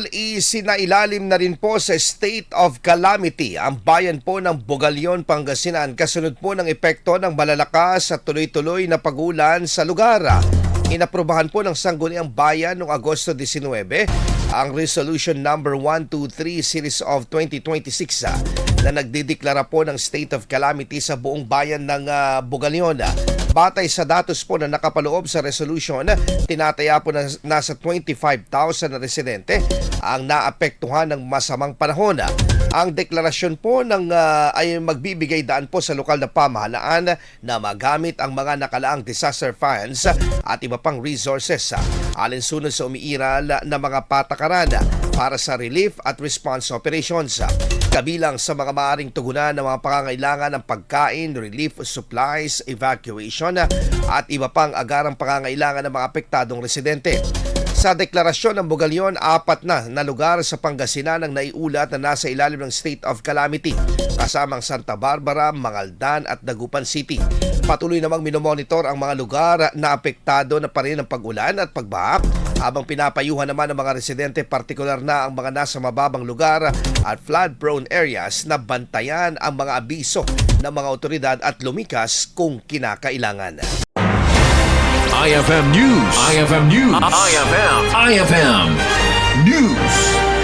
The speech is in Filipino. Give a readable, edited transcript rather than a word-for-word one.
Isinailalim na rin po sa state of calamity ang bayan po ng Bugalyon, Pangasinan kasunod po ng epekto ng malalakas at tuloy-tuloy na pag-ulan sa lugar. Inaprubahan po ng Sangguniang Bayan noong Agosto 19 ang Resolution number 123 Series of 2026 na nagdideklara po ng state of calamity sa buong bayan ng Bugalyon. Batay sa datos po na nakapaloob sa resolution, tinataya po na nasa 25,000 na residente ang naapektuhan ng masamang panahon. Ang deklarasyon po ay magbibigay daan po sa lokal na pamahalaan na magamit ang mga nakalaang disaster funds at iba pang resources alinsunod sa umiiral na mga patakaran para sa relief at response operations. Kabilang sa mga maaaring tugunan ng mga pangangailangan ng pagkain, relief supplies, evacuation at iba pang agarang pangangailangan ng mga apektadong residente. Sa deklarasyon ng Bugalyon, 4 na lugar sa Pangasinan ang naiulat na nasa ilalim ng state of calamity, kasamang Santa Barbara, Mangaldan at Dagupan City. Patuloy namang minomonitor ang mga lugar na apektado na pa rin ng pag-ulan at pagbaha, habang pinapayuhan naman ng mga residente, partikular na ang mga nasa mababang lugar at flood-prone areas, na bantayan ang mga abiso ng mga otoridad at lumikas kung kinakailangan. IFM News. IFM News. IFM News.